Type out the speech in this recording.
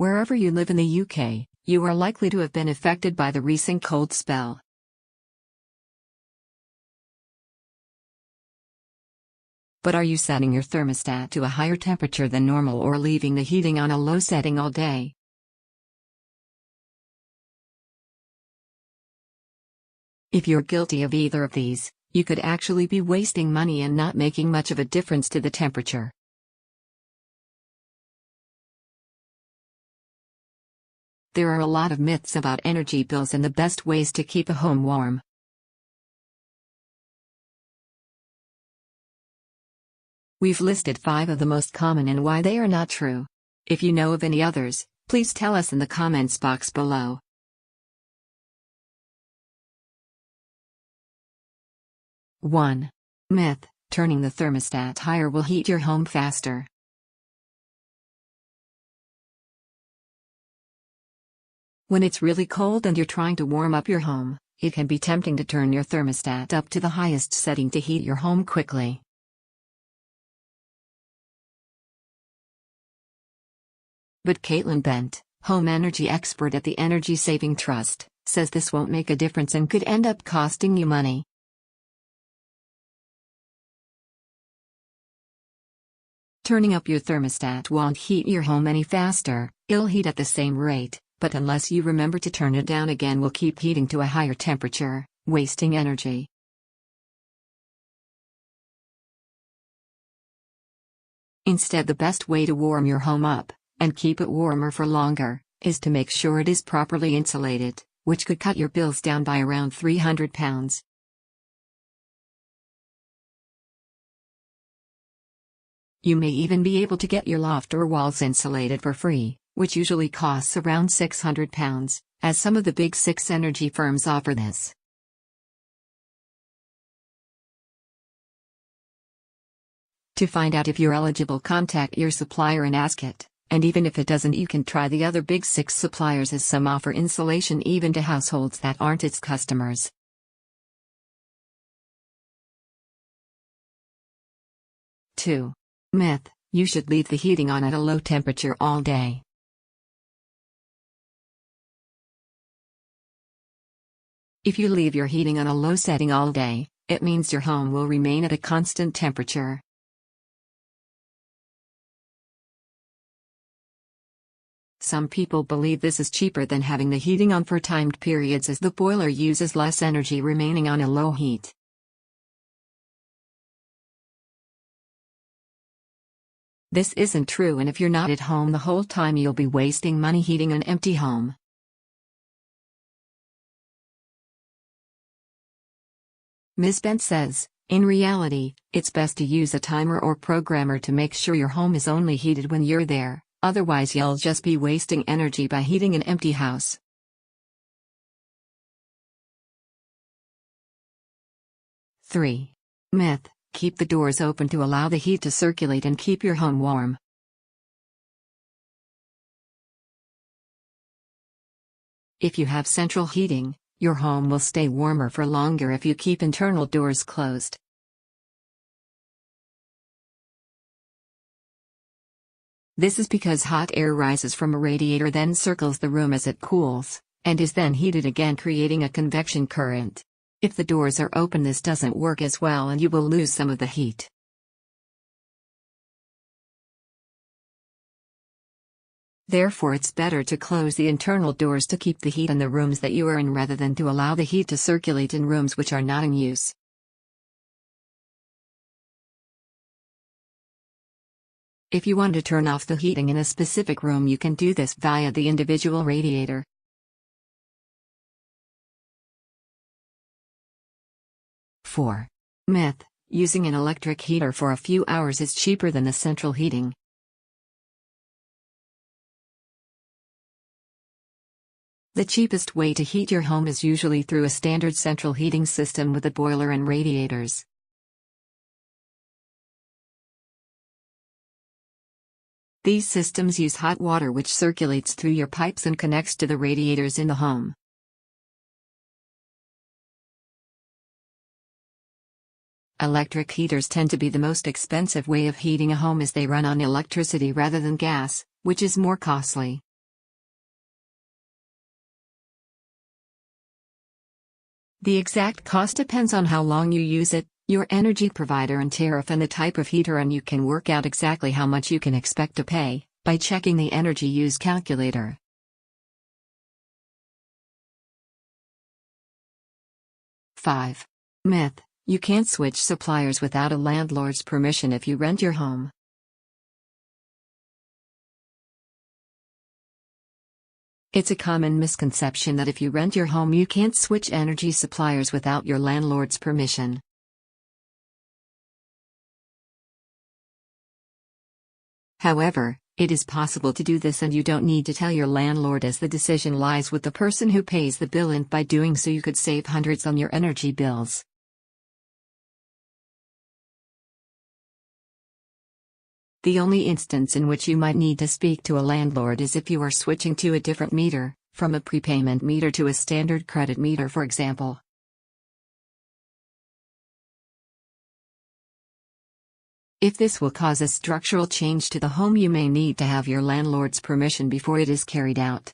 Wherever you live in the UK, you are likely to have been affected by the recent cold spell. But are you setting your thermostat to a higher temperature than normal or leaving the heating on a low setting all day? If you're guilty of either of these, you could actually be wasting money and not making much of a difference to the temperature. There are a lot of myths about energy bills and the best ways to keep a home warm. We've listed 5 of the most common and why they are not true. If you know of any others, please tell us in the comments box below. 1. Myth: turning the thermostat higher will heat your home faster. When it's really cold and you're trying to warm up your home, it can be tempting to turn your thermostat up to the highest setting to heat your home quickly. But Caitlin Bent, home energy expert at the Energy Saving Trust, says this won't make a difference and could end up costing you money. Turning up your thermostat won't heat your home any faster, it'll heat at the same rate, but unless you remember to turn it down again will keep heating to a higher temperature, wasting energy. Instead, the best way to warm your home up, and keep it warmer for longer, is to make sure it is properly insulated, which could cut your bills down by around £300. You may even be able to get your loft or walls insulated for free, which usually costs around £600, as some of the big 6 energy firms offer this. To find out if you're eligible, contact your supplier and ask it, and even if it doesn't, you can try the other big 6 suppliers, as some offer insulation even to households that aren't its customers. 2. Myth: you should leave the heating on at a low temperature all day. If you leave your heating on a low setting all day, it means your home will remain at a constant temperature. Some people believe this is cheaper than having the heating on for timed periods, as the boiler uses less energy remaining on a low heat. This isn't true, and if you're not at home the whole time, you'll be wasting money heating an empty home. Ms. Bent says, in reality, it's best to use a timer or programmer to make sure your home is only heated when you're there, otherwise you'll just be wasting energy by heating an empty house. Three. Myth: keep the doors open to allow the heat to circulate and keep your home warm. If you have central heating, your home will stay warmer for longer if you keep internal doors closed. This is because hot air rises from a radiator, then circles the room as it cools, and is then heated again, creating a convection current. If the doors are open, this doesn't work as well and you will lose some of the heat. Therefore, it's better to close the internal doors to keep the heat in the rooms that you are in, rather than to allow the heat to circulate in rooms which are not in use. If you want to turn off the heating in a specific room, you can do this via the individual radiator. 4. Myth: using an electric heater for a few hours is cheaper than the central heating. The cheapest way to heat your home is usually through a standard central heating system with a boiler and radiators. These systems use hot water which circulates through your pipes and connects to the radiators in the home. Electric heaters tend to be the most expensive way of heating a home, as they run on electricity rather than gas, which is more costly. The exact cost depends on how long you use it, your energy provider and tariff, and the type of heater, and you can work out exactly how much you can expect to pay by checking the energy use calculator. Five. Myth: you can't switch suppliers without a landlord's permission if you rent your home. It's a common misconception that if you rent your home you can't switch energy suppliers without your landlord's permission. However, it is possible to do this, and you don't need to tell your landlord, as the decision lies with the person who pays the bill, and by doing so you could save hundreds on your energy bills. The only instance in which you might need to speak to a landlord is if you are switching to a different meter, from a prepayment meter to a standard credit meter, for example. If this will cause a structural change to the home, you may need to have your landlord's permission before it is carried out.